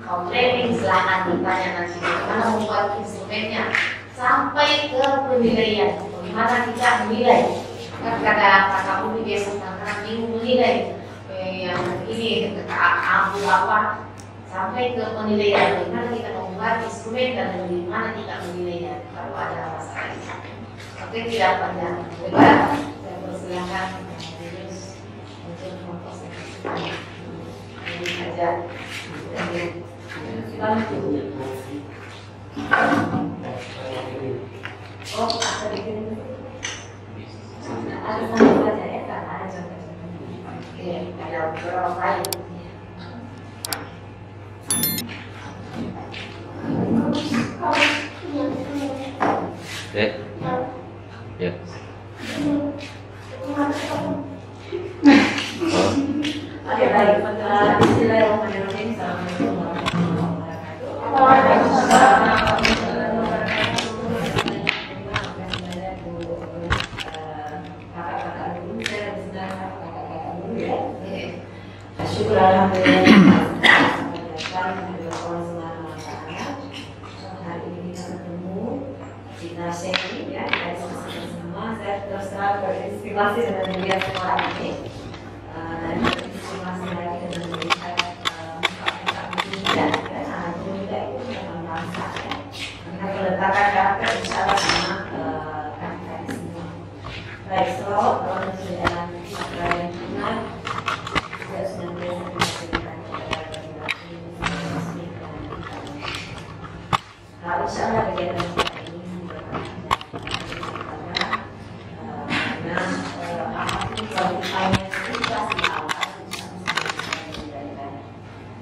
mau training silahkan ditanya nanti bagaimana membuat instrumennya sampai ke penilaian, bagaimana kita menilai. Kan kata kamu biasa karena menilai yang ini abu apa sampai ke penilaian, bagaimana kita membuat instrumen dan bagaimana kita menilainya kalau ada masalah ini. Oke, tidak panjang. Baik, saya persilahkan terus untuk mempresentasikan ini saja. Oh, ada bikin ada sama saja ya, karena ada contoh-contohnya. Oke, ada beberapa lain. Ya. Oke, baik. Bismillahirrahmanirrahim. Assalamualaikum warahmatullahi wabarakatuh. Syukur alhamdulillah. Hari ini kita bertemu di Naseni ya, kita diskusi bersama. Saya terus terang berinspirasi dengan melihat sekolah ini dan berinspirasi lagi dengan melihat muka-muka muda ya, anak muda itu memang bangsa ya. Karena peletakan karakter insya Allah sama kami semua. Baik, selamat kalau sudah yang benar. Insyaallah kegiatan kita ini apapun kalau ditanya itu pasti awal.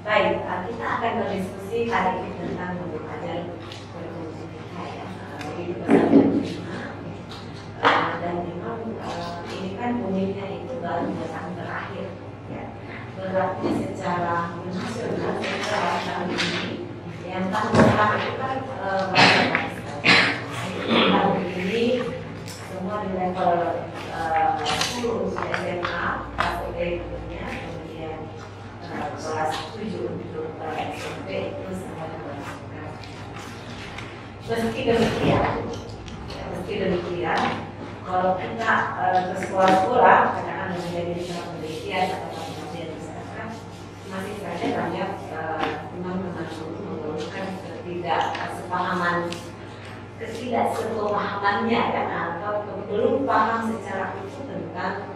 Baik, kita akan berdiskusi hari ini tentang belajar berfungsi kita ya. Jadi dan memang ini kan bunyinya itu baru datang terakhir ya. Berarti secara nasional secara tahun ini yang tahun pertama itu kan tahun ini semua di level 10 SMA atau berikutnya, kemudian kelas 7 untuk SMP itu semua dilakukan. Meski demikian, kalau kita ke sekolah-sekolah, kadang-kadang menjadi penelitian atau penelitian misalkan, masih saja banyak teman-teman mengeluhkan ketidaksepemahamannya kan, atau belum paham secara utuh tentang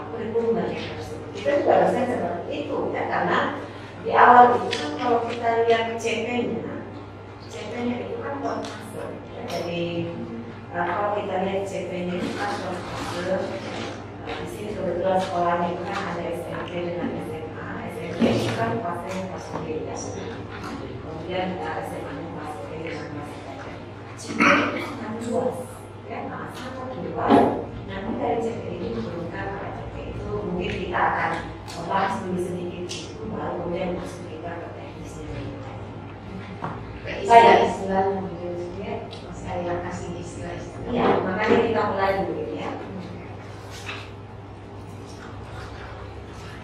kurikulum belajar tersebut. Kita juga rasanya seperti itu ya, karena di awal itu kan kalau kita lihat CP-nya itu kan persentase ya. Jadi kalau kita lihat CP-nya itu kan persentase. Di sini kebetulan sekolahnya itu kan ada SMP dengan SMA. SMP itu kan pasnya pas ya. Kemudian SMA-nya pas dengan mas CP itu sangat luas ya, sangat luas. Nanti dari CP ini diturunkan pada CP itu mungkin kita akan membahas dulu sedikit itu, baru kemudian masuk kita ke teknisnya. Istilah ya, saya kasih istilah. Iya, makanya kita mulai dulu ya.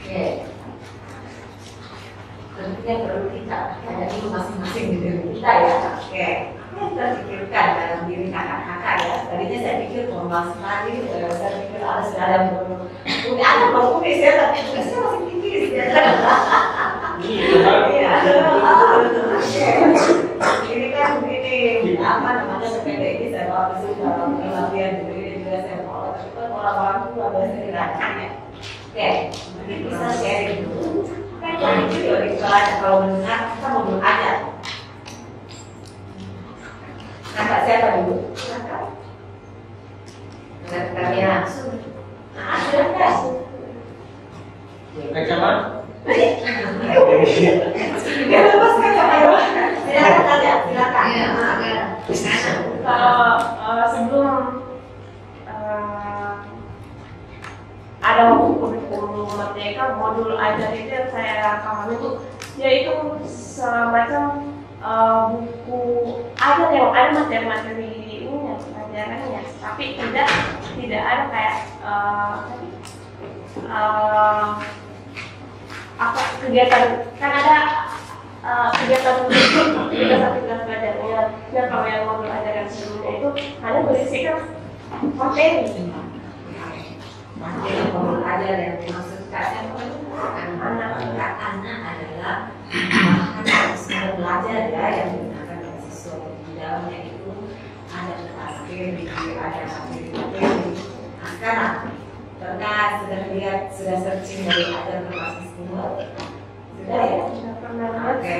Oke. Tentunya perlu kita ada dulu masing-masing di diri kita ya. Oke. Kita pikirkan dalam diri kakak-kakak ya. Tadinya saya pikir formal sekali, saya pikir sudah ada udah ada berkumis ya, tapi tugasnya masih tipis ya. Iya. Ini kan ini apa namanya sepeda ini saya bawa ke sini dalam latihan jadi ini juga saya bawa. Tapi kan orang-orang itu ada setidaknya. Oke, mungkin bisa sharing dulu. Kan jadi video di sekolahnya kalau mendengar kita mau belajar. Kakak siapa dulu? Kakak. Kami langsung. Nah, silakan. Rekaman? Ya, lepas kacamata. Silakan aja, silakan. Kalau sebelum ada kurikulum merdeka, modul ajar itu yang saya pahami itu yaitu semacam buku ajar yang ada materi-materi ini pelajarannya, tapi tidak ada kayak apa kegiatan, kan ada kegiatan kegiatan aktivitas belajarnya. Nah kalau yang modul ajaran sebelumnya itu hanya berisikan materi. Materi modul ajar yang dimaksudkan anak-anak adalah bahan sumber belajar ya yang digunakan oleh siswa. Di dalamnya itu ada materi, ada materi. Nah sekarang karena sudah lihat, sudah searching dari ajar berbasis Google, sudah ya? Sudah pernah. Oke.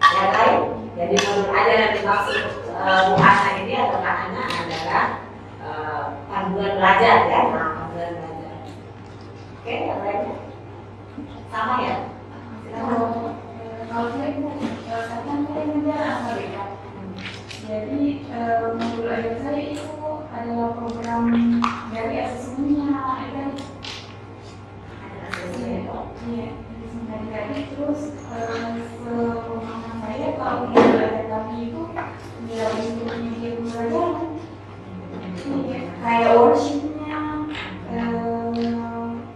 Yang lain, jadi modul ajar yang dimaksud Bu Ana ini atau Kak Ana adalah panduan belajar ya, panduan belajar. Oke, yang lainnya sama ya? Kalau saya itu kadang saya mengajar Amerika. Jadi modul ajar saya itu adalah program dari asesmennya kan. Iya, dari tadi terus pemahaman saya kalau modul ajar kami itu tidak untuk menyediakan pelajaran. Kayak workshopnya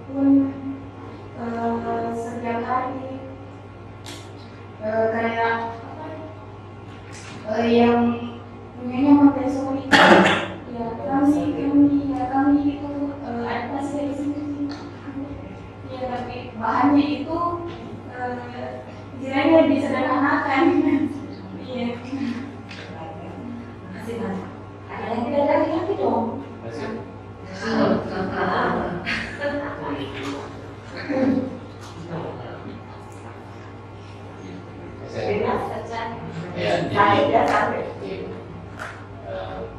pun setiap hari kayak apa yang punyanya Montessori ya kami itu adaptasi dari sini ya tapi bahannya itu kiranya disederhanakan iya. Makasih Mas. Ada lagi dong.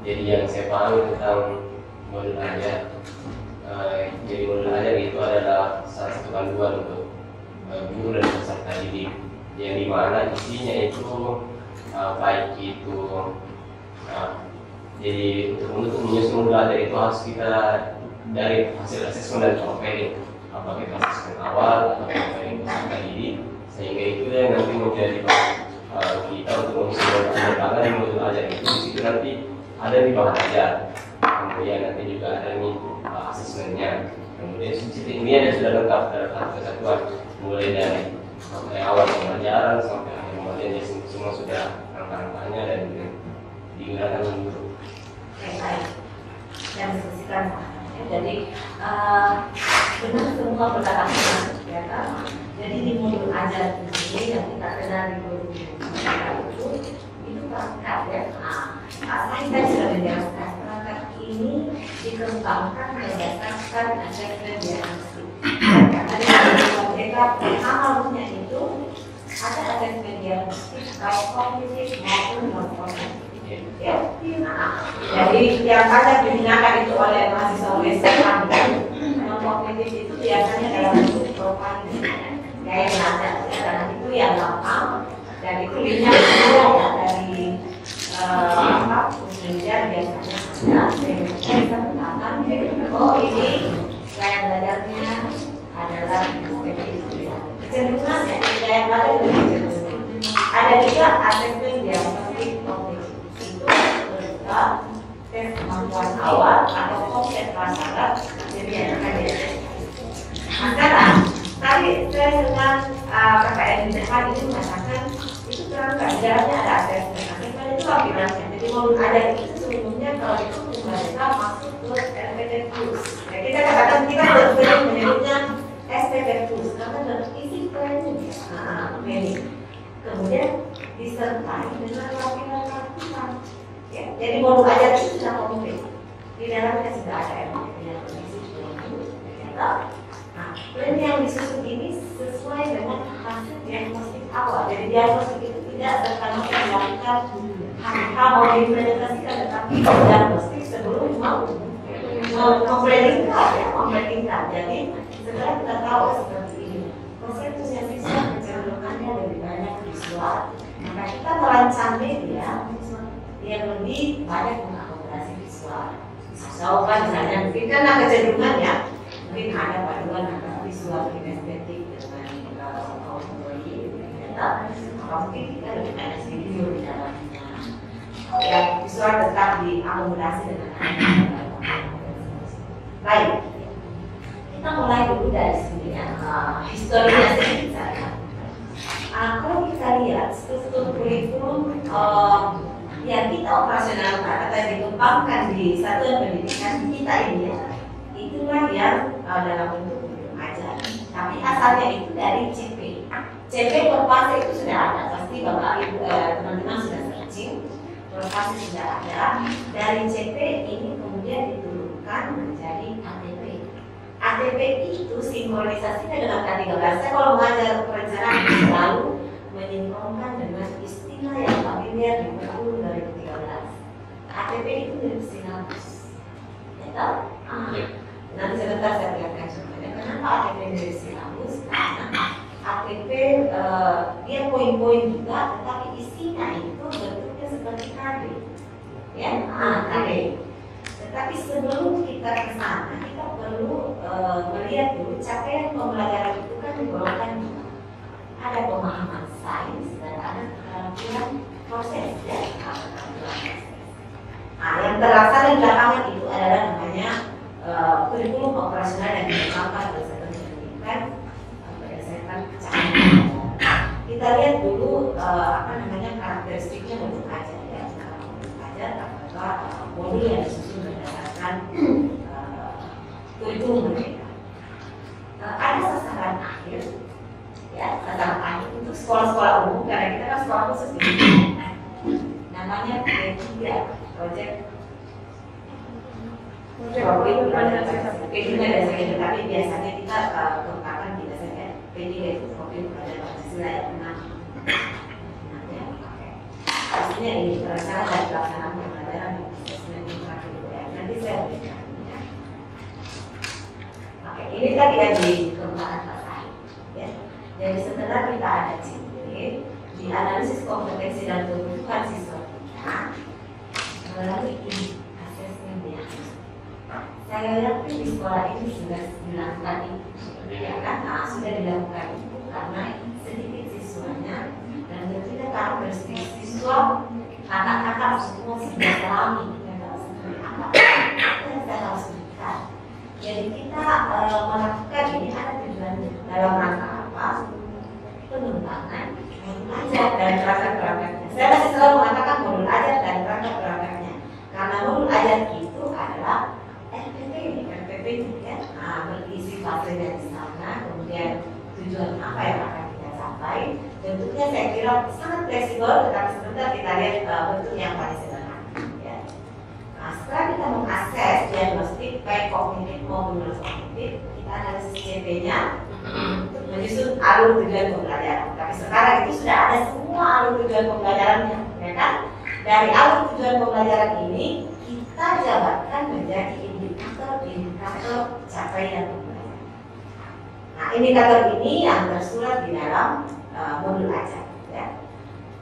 Jadi yang saya pahami tentang modul ajar, jadi modul ajar itu adalah salah satu panduan untuk guru dan peserta didik, yang dimana isinya itu baik itu jadi untuk menyusun modul ajar itu harus kita dari hasil asesmen dan profiling, apakah itu asesmen awal atau profiling peserta didik, sehingga itu yang nanti menjadi kita untuk menyusun pengembangan di modul ajar itu. Di situ nanti ada di bahan ajar, kemudian nanti juga ada nih asesmennya, kemudian subsidi ini ada sudah lengkap dalam satu kesatuan, mulai dari awal pembelajaran sampai akhir pembelajaran, semua sudah rangka-rangkanya dan digunakan untuk baik yang diskusikan. Jadi benar semua berkata-kata ya kan. Jadi di modul ajar ini yang kita kenal di modul itu perangkat ya. Saya tadi sudah menjelaskan perangkat ini dikembangkan berdasarkan asesmen diagnostik. Karena mereka awalnya itu ada asesmen diagnostik baik kognitif maupun non kognitif. Ya, jadi yang banyak digunakan itu oleh mahasiswa SMA non kognitif itu biasanya dalam bentuk profiling kayak belajar dan itu yang gampang dan itu linknya ya dari kemudian biasanya kita mengatakan oh ini gaya belajarnya adalah kecenderungan ya gaya belajar lebih cenderung. Ada juga asesmen diagnostik kognitif itu berupa tes kemampuan awal atau konsep prasarat jadi yang akan diajarkan. Sekarang tadi saya dengan KKN di depan ini mengatakan itu kan pelajarannya ada asesmen. Asesmen itu aplikasinya. Jadi modul ajar itu sebelumnya kalau itu mereka masuk ke SPT Plus. Ya, kita katakan kita sering menyebutnya SPT Plus karena dalam isi planning ini. Kemudian disertai dengan latihan-latihan. Ya, jadi modul ajar itu sudah komplit. Di dalamnya sudah ada yang kondisi ternyata. Nah, plan yang disusun ini sesuai dengan hasil diagnostik awal. Jadi diagnostik itu tidak serta-merta dilakukan hanya mau diimplementasikan, tetapi diagnostik sebelum mempredikasikan. Jadi setelah kita tahu seperti ini, konsepnya siswa kecenderungannya lebih banyak visual, maka kita merancang media yang lebih banyak mengakomodasi visual. So kan misalnya mungkin kan ada kecenderungannya. Mungkin ada paduan antara visual kinestetik dengan auditory, maka mungkin kita lebih banyak video di dalamnya. Yang visual tetap diakomodasi dengan baik. Kita mulai dulu dari sini ya, historinya sedikit saja. Kalau kita lihat struktur kurikulum yang kita operasionalkan atau dikembangkan di satuan pendidikan kita ini ya, itulah yang dalam bentuk modul ajar. Tapi asalnya itu dari CP. CP Korpase itu sudah ada, pasti Bapak Ibu teman-teman sudah searching. Korpase sudah ada. Dari CP ini kemudian diturunkan menjadi ATP. ATP itu sinkronisasinya dengan K13. Saya kalau mengajar perencanaan selalu menyinkronkan dengan istilah yang familiar di buku 2013. ATP itu dari sinabus. Ya tahu? Nanti sebentar saya perlihatkan contohnya. Kenapa ATP dari sinabus? Karena ATP dia poin-poin juga, tetapi isinya itu bentuknya seperti KD. Ya, KD. Tetapi sebelum kita ke sana, kita perlu melihat dulu capaian pembelajaran itu kan digolongkan dua. Ada pemahaman sains dan ada keterampilan proses ya, keterampilan proses. Nah, yang terlaksana di lapangan itu adalah namanya kurikulum operasional yang dikembangkan oleh satuan pendidikan berdasarkan capaian. Kita lihat dulu karakteristiknya untuk ajar ya, untuk ajar apakah modul yang disusun berdasarkan kurikulum mereka. Ada sasaran akhir, ya sasaran akhir untuk sekolah-sekolah umum karena kita kan sekolah khusus di namanya P3 project P3 dan sebagainya, tapi biasanya kita keungkapan biasanya P3 itu profil pada Pancasila yang benar. Pastinya ini rencana dan pelaksanaan pembelajaran dan asesmen intrakurikuler. Nanti saya berikan. Oke, ini tadi yang dikembangkan Pak Sahid. Ya. Jadi setelah kita ada CP, di analisis kompetensi dan kebutuhan siswa kita melalui ini asesmen diagnostik. Saya yakin di sekolah ini sudah dilakukan itu, ya kan? Sudah dilakukan itu karena sedikit siswanya dan tentunya karakteristik siswa kakak-kakak semua sudah alami seperti apa yang saya harus berikan. Jadi kita melakukan ini ada tujuannya dalam rangka apa? Pengembangan modul ajar dan kerangka perangkatnya. Saya masih selalu mengatakan modul ajar dan kerangka perangkatnya karena modul ajar itu adalah RPP ya, berisi fasenya di sana, kemudian tujuan apa yang akan kita capai. Bentuknya saya kira sangat fleksibel, tetapi sebentar kita lihat bentuk yang paling sederhana. Ya. Nah, setelah kita mengakses diagnostik baik kognitif maupun non kognitif, kita analisis CP-nya untuk menyusun alur tujuan pembelajaran. Tapi sekarang itu sudah ada semua alur tujuan pembelajarannya, ya kan? Dari alur tujuan pembelajaran ini kita jabarkan menjadi indikator capaian pembelajaran. Nah, indikator ini yang tersurat di dalam modul ajar. Ya.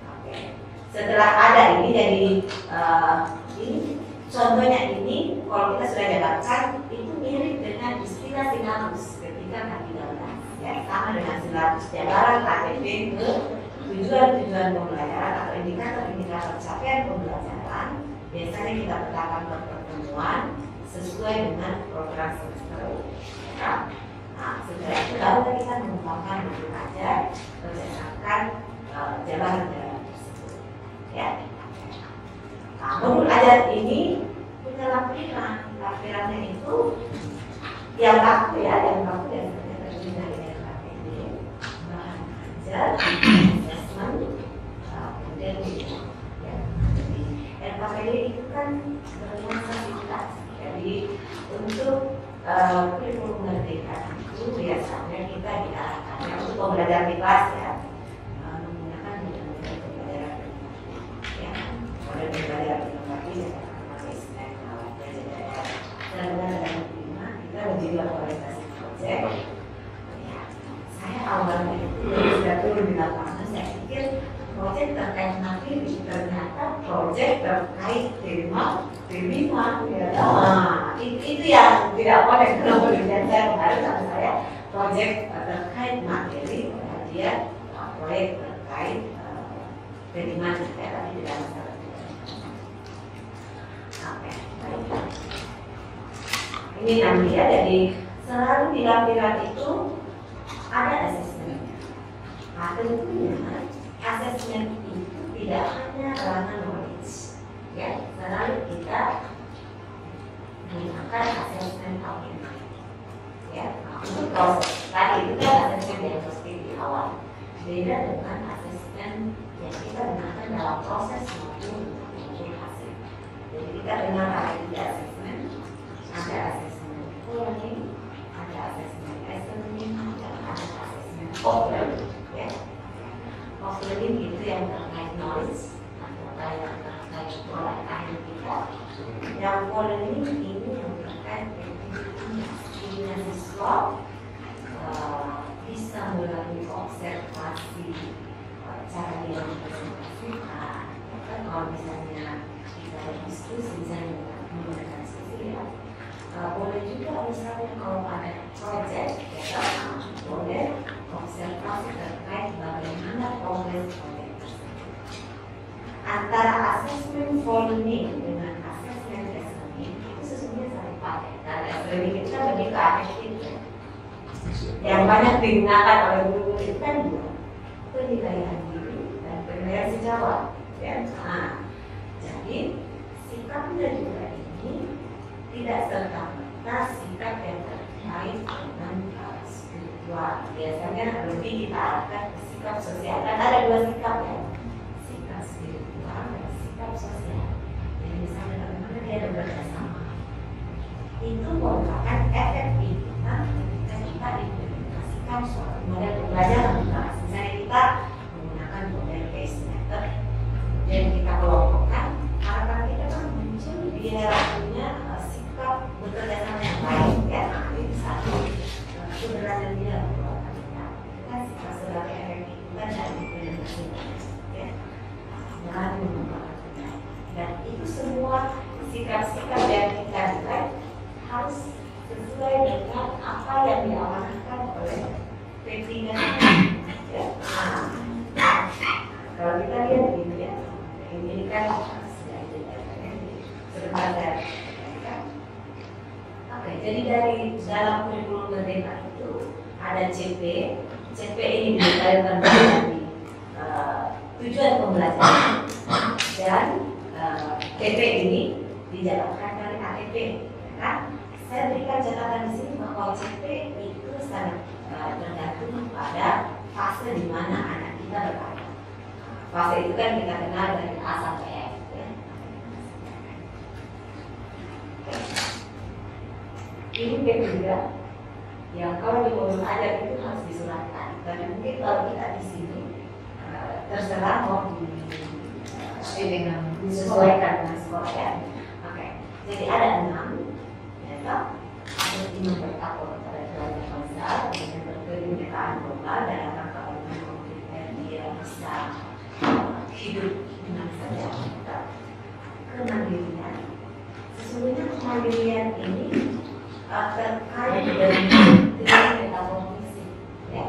Oke. Setelah ada ini, jadi ini contohnya ini, kalau kita sudah jabarkan itu mirip dengan istilah sinabus ketika K13. Ya, sama dengan sinabus jabaran ATP ke tujuan-tujuan pembelajaran atau indikator-indikator capaian pembelajaran. Biasanya kita petakan per pertemuan sesuai dengan program semester. Ya. Nah, setelah itu baru kita mengembangkan modul ajar berdasarkan jabaran-jabaran tersebut. Ya. Nah, modul ajar ini punya lampiran-lampirannya itu yang baku ya, yang baku biasanya terdiri dari RKPD, bahan ajar, asesmen, kemudian ya. RKPD itu kan bernuansa. Jadi untuk kurikulum merdeka itu biasanya kita diarahkan untuk pembelajaran di kelas ya menggunakan metode pembelajaran ya, model pembelajaran inovasi pakai SNAP, dan dengan kelima kita menjadi orientasi proyek. Ya, saya awalnya itu sudah turun di lapangan, saya pikir proyek terkait materi, ternyata proyek terkait tema ya. Nah, itu yang tidak boleh kalau dilihat saya kemarin sama saya proyek terkait materi, dia proyek terkait tema ya, tapi tidak masalah. Oke, baik. Ini nanti ya, jadi selalu di lampiran itu ada asesmennya. Nah, tentunya asesmen itu tidak hanya ranah knowledge, ya, selalu kita menggunakan asesmen kognitif, ya. Untuk proses tadi itu kan asesmen diagnostik di awal, beda dengan asesmen yang kita gunakan dalam proses maupun untuk hasil. Jadi kita dengar ada tiga asesmen, ada asesmen learning, ada asesmen listening, dan ada asesmen of learning, ya. Of learning itu yang terkait knowledge atau yang terkait pengetahuan kita. Yang for learning ini yang terkait dengan siswa bisa melalui observasi cara dia berpresentasikan. Kalau misalnya kita berdiskusi misalnya menggunakan sosial, boleh juga misalnya kalau ada proyek, ya, boleh observasi terkait bagaimana progres proyek tersebut. Antara asesmen for learning dengan asesmen listening itu sesungguhnya saling pakai. Karena learning itu kan lebih ke afektif, ya. Yang banyak digunakan oleh guru itu kan dua, penilaian diri dan penilaian sejawat, ya. Nah, jadi sikapnya juga ini tidak serta-merta sikap yang terkait dengan spiritual. Biasanya lebih kita arahkan ke sikap sosial. Kan ada dua sikap, ya, sikap spiritual dan sikap sosial. Jadi misalnya bagaimana dia bekerja sama, itu merupakan efek kita ketika kita implementasikan suatu model pembelajaran. Misalnya kita menggunakan model case method, dan kita kelompokkan, harapan kita kan muncul dia punya sikap bekerja sama yang baik, ya. Itu satu keberanian dia mengeluarkan kita sikap sebagai efek kita dan implementasinya, ya. Berani mengeluarkan kita, dan itu semua sikap-sikap yang kita buat harus sesuai dengan apa yang diamanahkan oleh P3, ya. Kalau kita lihat gitu, ya, ini kan sebentar saya. Oke, jadi dari dalam kurikulum merdeka itu ada CP ini dikaitkan dengan tujuan pembelajaran, dan TP ini dijalankan dari ATP, kan? Saya berikan catatan di sini bahwa CP itu sangat tergantung pada fase di mana anak kita berada. Fase itu kan kita kenal dari A sampai F, ya. Ini P3 yang kalau di modul ajar itu harus disuratkan. Dan mungkin kalau kita di sini terserah mau disesuaikan dengan sekolah, ya. Oke, jadi ada 6. Ada 5 bertakwa kepada keluarga bangsa dengan berkebinekaan global dalam rangka mengkonkretkan dia bisa hidup dengan saja. Kemandirian, sesungguhnya kemandirian ini terkait dengan metabolisme, ya.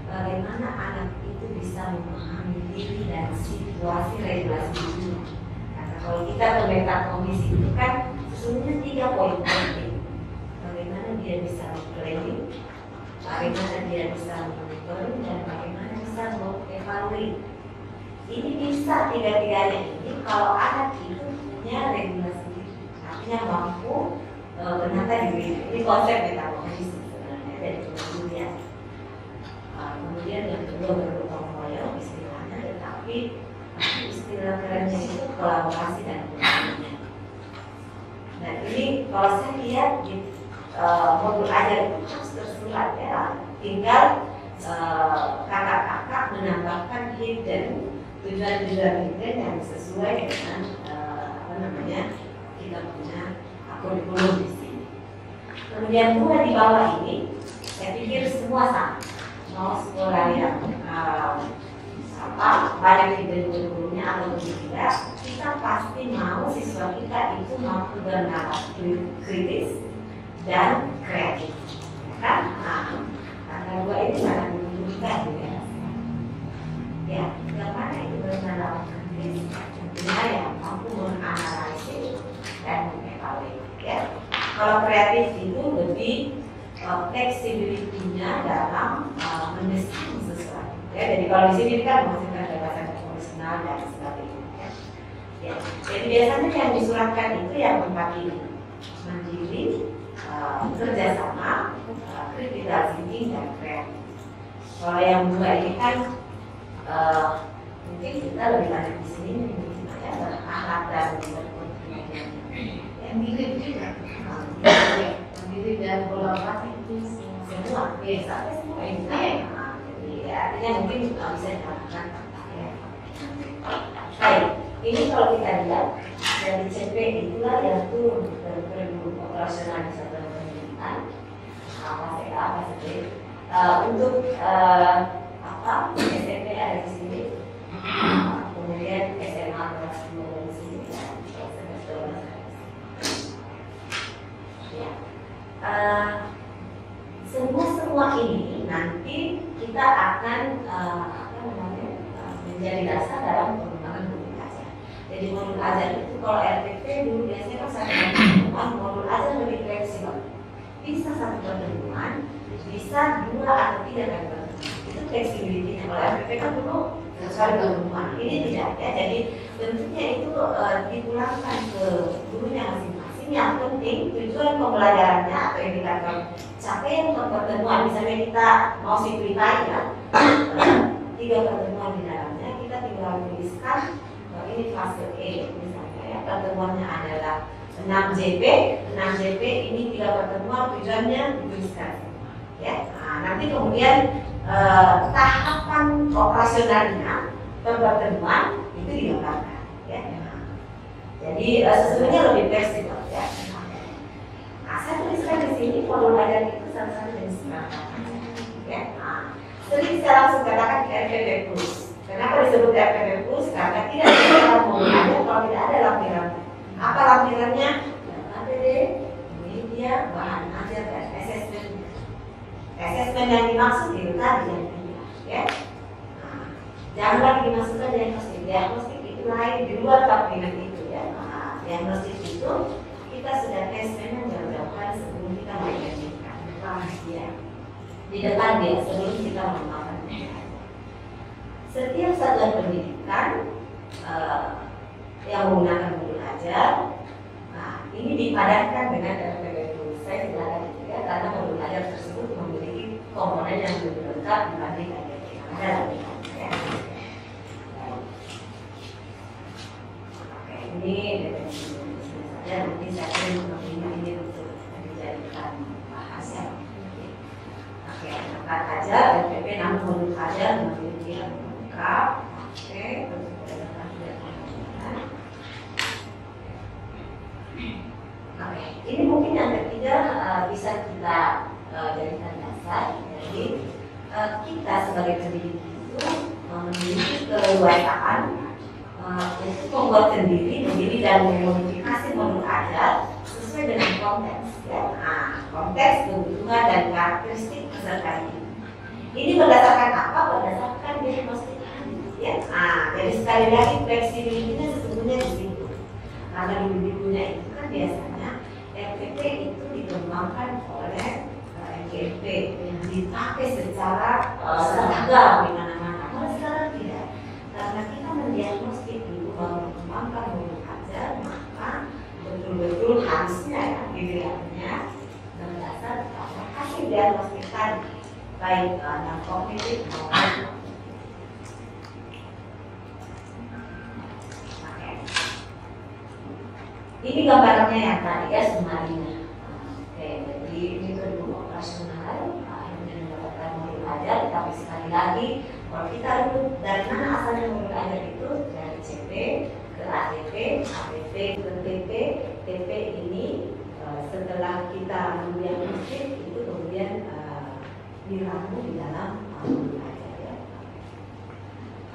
Bagaimana anak itu bisa memahami diri dan situasi regulasi dunia. Karena kalau kita ke metabolisme itu kan sesungguhnya 3 poin penting. Bagaimana dia bisa planning, bagaimana dia bisa monitoring, dan bagaimana bisa mengevaluasi. Ini bisa tiga-tiganya ini kalau anak itu punya regulasi diri, artinya mampu menata diri. Ini konsep metabolisme sebenarnya dari dunia. Kemudian yang kedua bergotong royong istilahnya, tetapi istilah kerennya itu kolaborasi dan komunikasi. Nah, ini kalau saya lihat di modul ajar itu harus tersurat, ya. Tinggal kakak-kakak menambahkan hidden tujuan-tujuan hidden yang sesuai dengan kita punya kurikulum di sini. Kemudian 2 di bawah ini, saya pikir semua sama. Mau sekolah yang banyak hidden kurikulumnya atau tidak, kita pasti mau siswa kita itu mampu bernalar kritis dan kreatif, kan? Karena 2 ini sangat menentukan, ya. Ya, yang mana itu bernalar kritis, tentunya yang mampu menganalisis dan mengevaluasi, ya. Kalau kreatif itu lebih fleksibilitasnya dalam mendesain sesuatu. Ya, jadi kalau di sini kan menghasilkan gagasan konvensional dan sebagainya. Ya, jadi biasanya yang disuratkan itu yang 4 ini: mandiri, kerjasama, critical thinking, dan kreatif. Kalau yang 2 ini kan mungkin kita lebih banyak di sini mungkin ya berakhlak dan berkontribusi. Yang mirip juga. Mandiri dan kolaboratif itu Semua biasa semua ini. Jadi artinya mungkin bisa dilakukan. Ya. Baik, ini kalau kita lihat dari CP itulah yang turun dari periode operasional di satuan pendidikan. Apa saja untuk apa SMP ada di sini, kemudian SMA kelas 2 ada di sini, dan semester ya. Semua ini nanti kita akan menjadi dasar dalam pengembangan modul ajar. Jadi modul ajar itu kalau RPT dulu biasanya kan satu pertemuan, modul ajar lebih fleksibel. Bisa satu pertemuan, bisa 2 atau 3 kali pertemuan. Itu fleksibilitasnya. Kalau RPT kan dulu sekali pertemuan, ini tidak ya. Jadi bentuknya itu dipulangkan ke gurunya masing-masing. Yang penting tujuan pembelajarannya atau indikator capaian pertemuan, misalnya kita mau simplify ya, 3 pertemuan di dalamnya, kita tinggal tuliskan ini fase E misalnya ya, pertemuannya adalah 6 JP ini 3 pertemuan, tujuannya dituliskan ya. Nah, nanti kemudian tahapan operasionalnya per pertemuan itu digambarkan ya. Jadi sesungguhnya lebih fleksibel ya. Nah, saya tuliskan di sini modul ajar itu salah satu jenis perangkat ya. Nah, sering saya langsung katakan RPP Plus. Kenapa disebut RPP Plus? Karena tidak ada modul ajar kalau tidak ada lampirannya. Apa lampirannya? APD, media, bahan ajar, dan asesmen. Asesmen yang dimaksud itu tadi yang kedua ya. Nah, jangan lagi dimasukkan diagnostik. Diagnostik itu lain di luar lampiran itu ya. Nah, diagnostik itu kita sudah asesmen jauh-jauh hari sebelum kita mengajarkan. Ya. Di depan dia sebelum kita mengembangkan. Setiap satuan pendidikan yang menggunakan modul ajar, nah ini dipadankan dengan RPP Plus. Saya silakan itu ya, karena modul ajar tersebut memiliki komponen yang lebih lengkap dibanding RPP yang ada dalam ya. Oke, ini definisi saja. Nanti saya ini untuk dijadikan bahas ya. Oke, angkat aja RPP namun modul ajar memiliki yang lengkap. Oke, Oke, ini mungkin yang ketiga bisa kita jadikan dasar. Jadi kita sebagai pendidik itu memiliki keleluasaan untuk membuat sendiri dan memodifikasi modul ajar sesuai dengan konteks. Ya. Nah, konteks, kebutuhan dan karakteristik peserta ini. Ini berdasarkan apa? Berdasarkan diagnostik. Ya. Nah, jadi sekali lagi fleksibilitasnya sesungguhnya di situ. Karena di bukunya itu kan biasanya RPP itu dikembangkan oleh MGP yang dipakai secara seragam di mana-mana. Kalau sekarang tidak, karena kita mendiagnostik dulu mengembangkan modul ajar, maka betul-betul harusnya ya dilihatnya berdasar pada hasil diagnostik tadi, baik yang kognitif maupun ini gambarannya yang tadi ya sumarinya. Oke, jadi ini kedua operasional yang mendapatkan modul ajar, tapi sekali lagi kalau kita lihat dari mana asalnya modul ajar itu dari CP ke ATP, ATP ke TP, TP ini setelah kita mendiagnostik itu kemudian diramu di dalam modul ajar ya.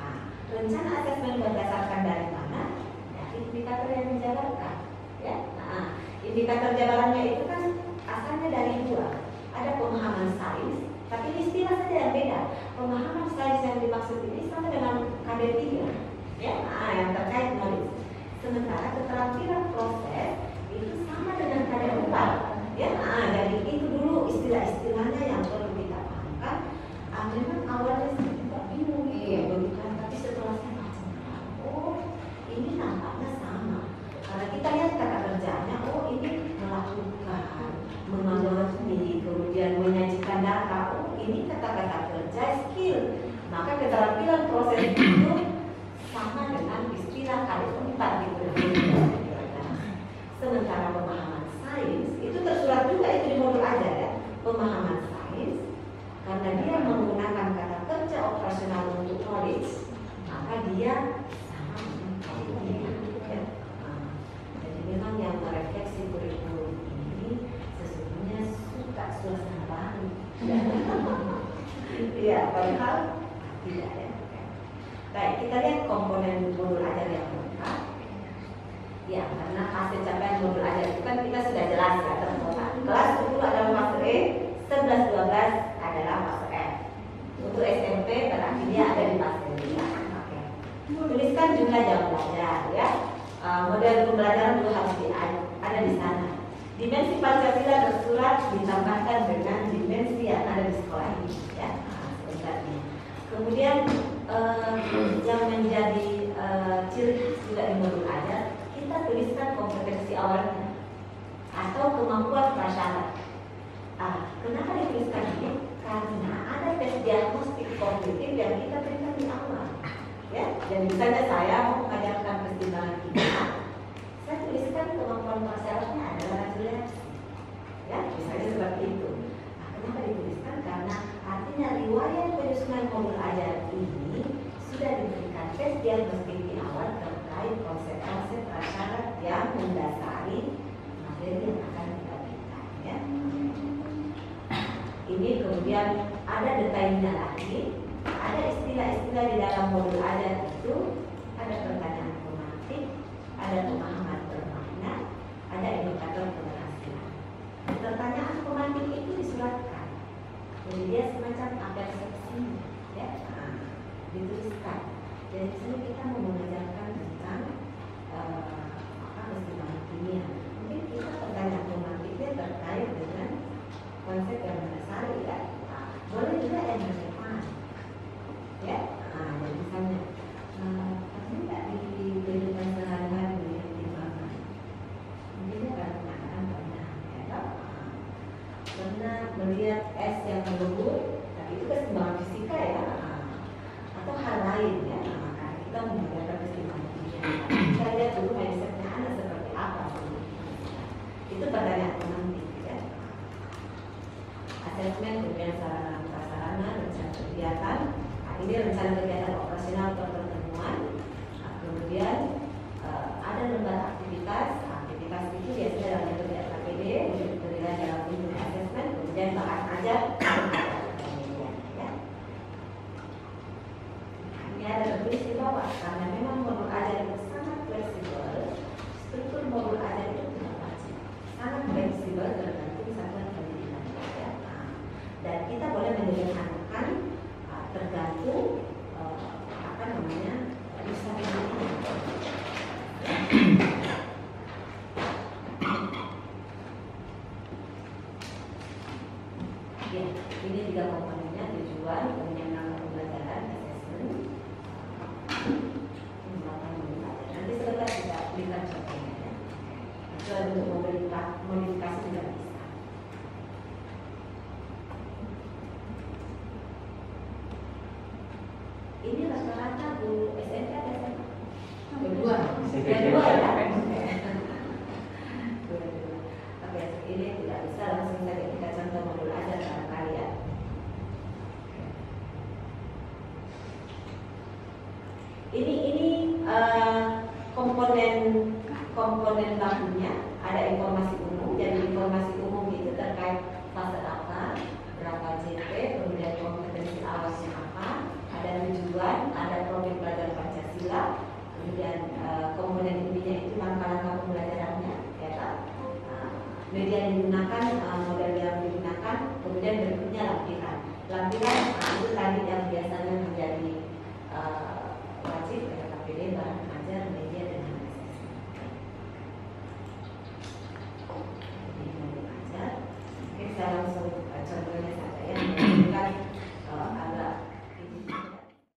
Nah, rencana asesmen berdasarkan dari mana? Dari indikator yang menjalankan. Ya, nah, indikator jabarannya itu kan asalnya dari 2. Ada pemahaman sains, tapi istilah saja yang beda. Pemahaman sains yang dimaksud ini sama dengan KD3, ya, nah, yang terkait knowledge. Sementara keterampilan proses itu sama dengan KD4, ya. Nah, jadi itu dulu istilah-istilahnya yang perlu kita pahamkan. Memang awalnya saya juga bingung itu sama dengan istilah kali 4 di kurikulum. Sementara pemahaman sains itu tersurat juga itu di modul ajar ya. Pemahaman sains karena dia menggunakan kata kerja operasional untuk knowledge, maka dia sama dengan kurikulum ya. Jadi memang yang merefleksi kurikulum ini sesungguhnya suka suasana baru. Iya, padahal tidak ya. Baik, kita lihat komponen modul ajar yang lengkap. Ya, karena hasil capaian modul ajar itu kan kita sudah jelas ya tertera. Kelas 10 adalah fase E, 11-12 adalah fase F. Untuk SMP berarti dia ada di fase 5. Oke. Tuliskan jumlah jam belajar ya. Model pembelajaran itu harus ada di sana. Dimensi Pancasila tersurat ditambahkan dengan dimensi yang ada di sekolah ini ya. Sebenarnya. Kemudian yang menjadi ciri khas juga di modul ajar, kita tuliskan kompetensi awalnya atau kemampuan prasyarat. Kenapa dituliskan ini? Karena ada tes diagnostik kognitif yang kita berikan di awal. Ya, jadi misalnya saya mau mengajarkan pertimbangan kita, saya tuliskan kemampuan prasyaratnya adalah regulasi. Ya, misalnya seperti itu. Kenapa dituliskan? Karena artinya riwayat penyusunan modul ajar ini sudah diberikan tes diagnostik di awal terkait konsep-konsep prasyarat yang mendasari materi yang akan kita berikan. Ya. Ini kemudian ada detailnya lagi, ada istilah-istilah di dalam modul ajar itu, ada pertanyaan tematik, ada pemahaman bermakna, ada indikator keberhasilan. Pertanyaan tematik itu disuratkan, jadi dia semacam apel seksi, ya, dituliskan. Jadi di sini kita mau mengajarkan tentang pertimbangan kimia. Mungkin kita pertanyaan tematiknya terkait dengan konsep yang mendasari ya. Boleh juga yang relevan, ya. Jadi misalnya, pasti tidak di kehidupan sehari-hari melihat timbangan. Mungkin akan mengatakan pernah, ya. Pernah melihat es yang melebur, tapi itu keseimbangan fisika ya. Atau hal lain ya, maka kita mengajarkan keseimbangan kimia. Kita lihat dulu mindsetnya Anda seperti apa. Itu pertanyaan penting ya. Asesmen kemudian sarana prasarana, rencana kegiatan. Ini rencana kegiatan operasional atau pertemuan. Kemudian ada lembar aktivitas. Aktivitas itu biasanya dalam bentuk KPD, penilaian dalam bentuk asesmen, kemudian bahan ajar. Ya. Ini ada tertulis di bawah karena memang modul ajar itu sangat fleksibel. Struktur modul ajar itu tidak wajib, sangat fleksibel tergantung satuan pendidikan. Ya. Dan kita boleh menyederhanakan tergantung usaha ini. Ya, ini juga komponennya tujuan, kemudian langkah pembelajaran, asesmen, nanti sebentar kita berikan contohnya ya. Kecuali untuk modifikasi tidak bisa. Ini rata-rata guru SMP ada kedua ya. Oke, ini tidak bisa langsung saja kita contoh modul ajar dalam kalian. Ini komponen bakunya ada informasi umum. Jadi informasi umum itu terkait fase apa, berapa JP, kemudian kompetensi awalnya apa, ada tujuan, ada profil pelajar Pancasila, kemudian komponen intinya itu langkah-langkah pembelajarannya, ya kan? Media yang digunakan, model yang digunakan, kemudian berikutnya lampiran. Lampiran itu tadi yang biasanya